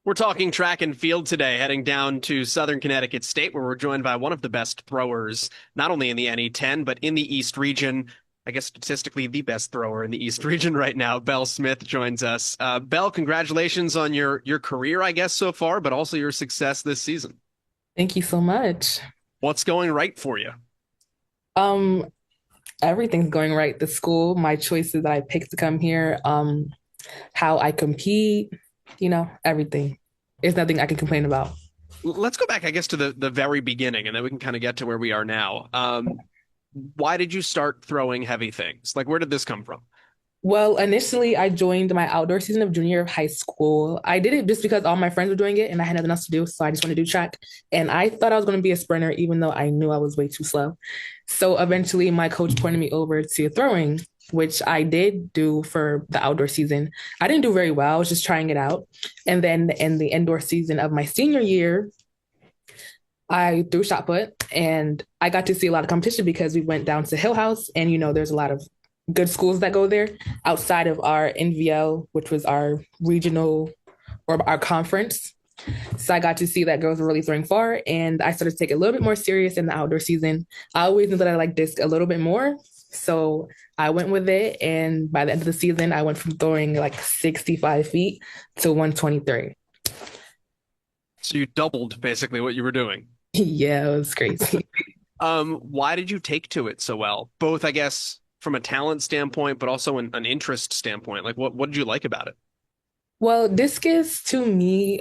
We're talking track and field today, heading down to Southern Connecticut State, where we're joined by one of the best throwers, not only in the NE10, but in the East region. I guess statistically the best thrower in the East region right now. Belle Smith joins us. Belle, congratulations on your career, I guess, so far, but also your success this season. Thank you so much. What's going right for you? Um, Everything's going right. The school, my choices that I picked to come here, how I compete, everything. There's nothing I can complain about. Let's go back, I guess, to the very beginning, and then we can kind of get to where we are now. Why did you start throwing heavy things? Like, where did this come from? Well, initially, I joined my outdoor season of junior year of high school. I did it just because all my friends were doing it and I had nothing else to do. So I just wanted to do track. And I thought I was going to be a sprinter, even though I knew I was way too slow. So eventually, my coach pointed me over to throwing, which I did do for the outdoor season. I didn't do very well. I was just trying it out. And then in the indoor season of my senior year, I threw shot put and I got to see a lot of competition because we went down to Hill House and there's a lot of good schools that go there outside of our NVL, which was our regional or our conference. So I got to see that girls were really throwing far and I started to take it a little bit more serious in the outdoor season. I always knew that I liked disc a little bit more. So I went with it. And by the end of the season, I went from throwing like 65 feet to 123. So you doubled basically what you were doing. Yeah, it was crazy. Why did you take to it so well? Both, I guess, from a talent standpoint, but also an interest standpoint. Like, what did you like about it? Well, discus to me,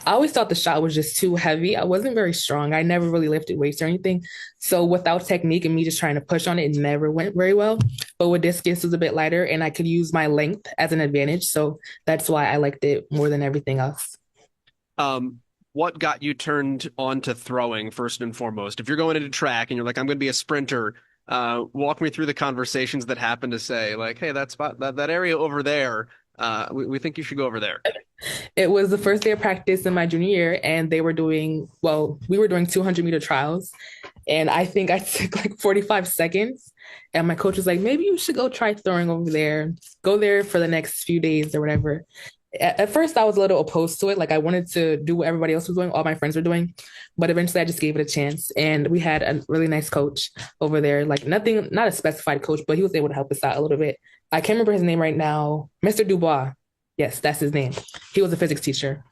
I always thought the shot was just too heavy. I wasn't very strong. I never really lifted weights or anything. So without technique and me just trying to push on it, it never went very well. But with discus, it was a bit lighter and I could use my length as an advantage. So that's why I liked it more than everything else. What got you turned on to throwing first and foremost? If you're going into track and you're like, I'm going to be a sprinter, walk me through the conversations that happen to say, like, hey, that spot, that area over there, we think you should go over there. It was the first day of practice in my junior year, and we were doing 200-meter trials. And I think I took like 45 seconds. And my coach was like, maybe you should go try throwing over there, go there for the next few days or whatever. At first, I was a little opposed to it. Like, I wanted to do what everybody else was doing, all my friends were doing. But eventually, I just gave it a chance. And we had a really nice coach over there. Like, nothing, not a specified coach, but he was able to help us out a little bit. I can't remember his name right now. Mr. Dubois. Yes, that's his name. He was a physics teacher.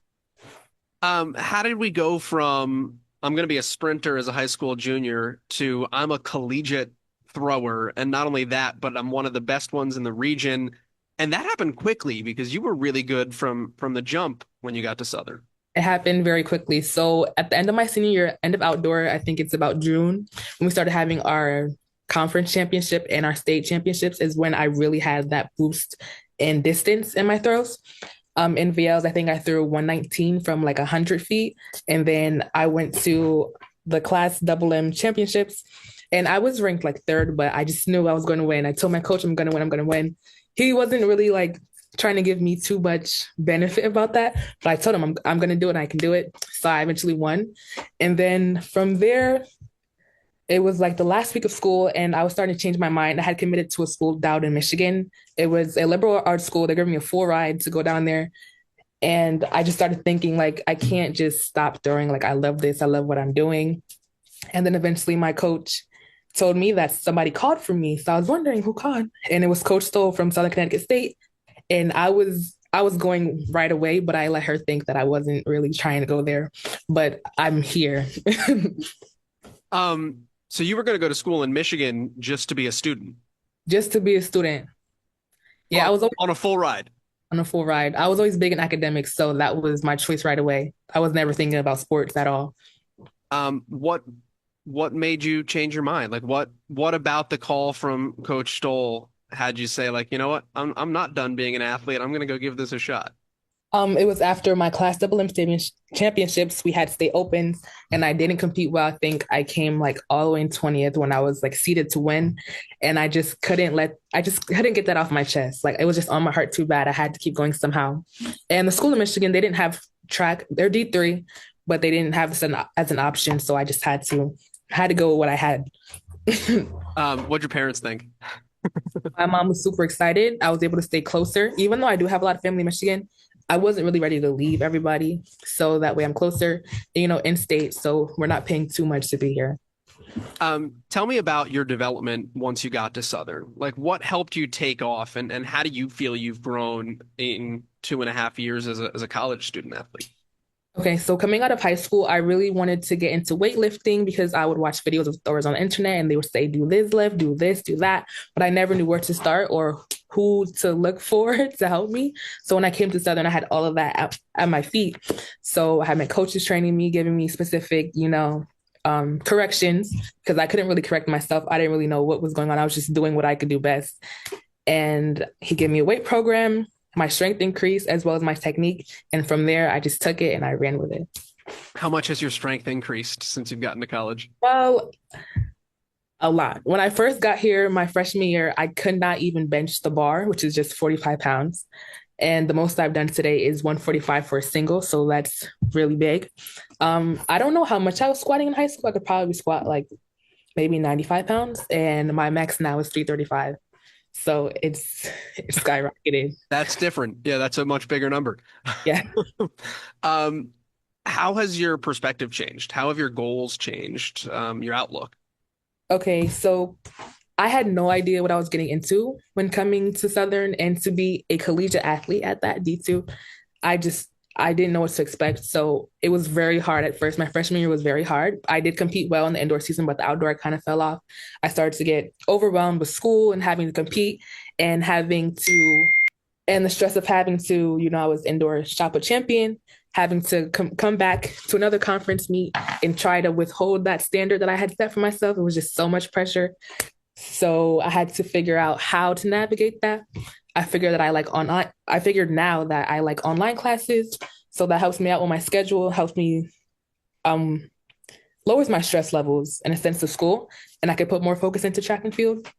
How did we go from I'm going to be a sprinter as a high school junior to I'm a collegiate thrower, and not only that, but I'm one of the best ones in the region. And that happened quickly because you were really good from the jump when you got to Southern. It happened very quickly. So at the end of my senior year, end of outdoor, I think it's about June, when we started having our conference championship and our state championships is when I really had that boost in distance in my throws. In VLs, I think I threw 119 from like 100 feet. And then I went to the class double M championships and I was ranked like third, but I just knew I was going to win. I told my coach, I'm going to win, I'm going to win. He wasn't really like trying to give me too much benefit about that, but I told him I'm going to do it and I can do it. So I eventually won. And then from there, it was like the last week of school and I was starting to change my mind. I had committed to a school down in Michigan. It was a liberal arts school. They gave me a full ride to go down there. And I just started thinking like, I can't just stop throwing. Like, I love this. I love what I'm doing. And then eventually my coach told me that somebody called for me. So I was wondering who called. And it was Coach Stoll from Southern Connecticut State. And I was going right away, but I let her think that I wasn't really trying to go there. But I'm here. So you were going to go to school in Michigan just to be a student Just to be a student. Yeah, on, I was on a full ride. on a full ride. I was always big in academics, so that was my choice right away. I was never thinking about sports at all. What made you change your mind? Like what about the call from Coach Stoll had you say like, you know what? I'm not done being an athlete. I'm gonna go give this a shot. It was after my class double M championships. We had state opens, and I didn't compete well. I think I came like all the way in 20th when I was like seeded to win, and I just couldn't get that off my chest. Like, it was just on my heart too bad. I had to keep going somehow. And the school in Michigan, they didn't have track. They're D3, but they didn't have this as an option. So I just had to go with what I had. What'd your parents think? My mom was super excited. I was able to stay closer, even though I do have a lot of family in Michigan. I wasn't really ready to leave everybody. So that way I'm closer, in state. So we're not paying too much to be here. Tell me about your development once you got to Southern. Like, what helped you take off, and how do you feel you've grown in 2.5 years as as a college student athlete? Okay, so coming out of high school, I really wanted to get into weightlifting because I would watch videos of throwers on the internet and they would say, do this lift, do this, do that. But I never knew where to start or who to look for to help me. So when I came to Southern, I had all of that at my feet. So I had my coaches training me, giving me specific, corrections because I couldn't really correct myself. I didn't really know what was going on. I was just doing what I could do best. And he gave me a weight program. My strength increased as well as my technique. And from there, I just took it and I ran with it. How much has your strength increased since you've gotten to college? Well, a lot. When I first got here, my freshman year, I could not even bench the bar, which is just 45 pounds. And the most I've done today is 145 for a single. So that's really big. I don't know how much I was squatting in high school. I could probably squat like maybe 95 pounds. And my max now is 335. So it's skyrocketed. That's different. Yeah, that's a much bigger number. Yeah. Um, how has your perspective changed? How have your goals changed? Your outlook? Okay. So I had no idea what I was getting into when coming to Southern and to be a collegiate athlete at that D2. I just I didn't know what to expect. So it was very hard at first. My freshman year was very hard. I did compete well in the indoor season, but the outdoor I kind of fell off. I started to get overwhelmed with school and having to compete and having to and the stress of having to, I was indoor shot put champion, having to come back to another conference meet and try to withhold that standard that I had set for myself. It was just so much pressure. So I had to figure out how to navigate that. I figured that I like online. I figured now that I like online classes. So that helps me out with my schedule, helps me um lowers my stress levels in a sense of school, and I could put more focus into track and field.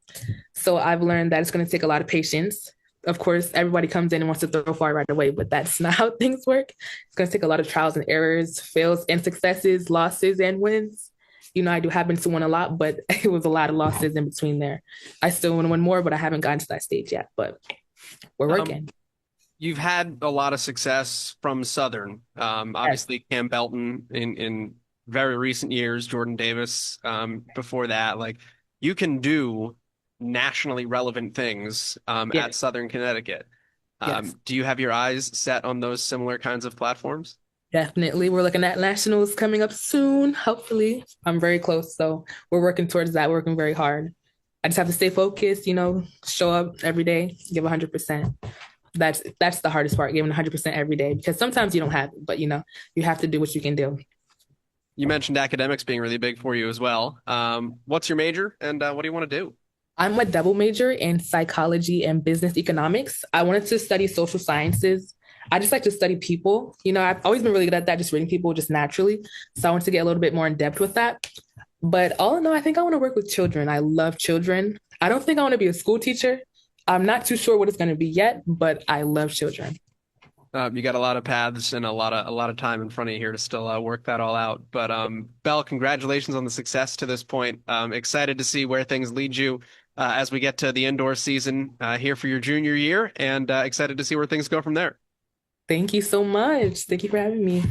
So I've learned that it's going to take a lot of patience. Of course, everybody comes in and wants to throw far right away, but that's not how things work. It's going to take a lot of trials and errors, fails and successes, losses and wins. I do happen to win a lot, but it was a lot of losses in between there. I still want to win more, but I haven't gotten to that stage yet. But we're Um, working. you've had a lot of success from Southern. Yes, Obviously Cam Belton in very recent years, Jordan Davis, before that. Like, you can do nationally relevant things yes, at Southern Connecticut. yes. Do you have your eyes set on those similar kinds of platforms? Definitely. We're looking at nationals coming up soon. Hopefully, I'm very close. So we're working towards that, working very hard. I just have to stay focused, show up every day, give 100%. That's the hardest part, giving 100% every day because sometimes you don't have it, but you have to do what you can do. You mentioned academics being really big for you as well. What's your major, and what do you want to do? I'm a double major in psychology and business economics. I wanted to study social sciences. I just like to study people. I've always been really good at that, just reading people just naturally. So I want to get a little bit more in depth with that. But all in all, I think I want to work with children. I love children. I don't think I want to be a school teacher. I'm not too sure what it's going to be yet, but I love children. You got a lot of paths and a lot of time in front of you here to still work that all out. But Belle, congratulations on the success to this point. Excited to see where things lead you as we get to the indoor season here for your junior year, and excited to see where things go from there. Thank you so much. Thank you for having me.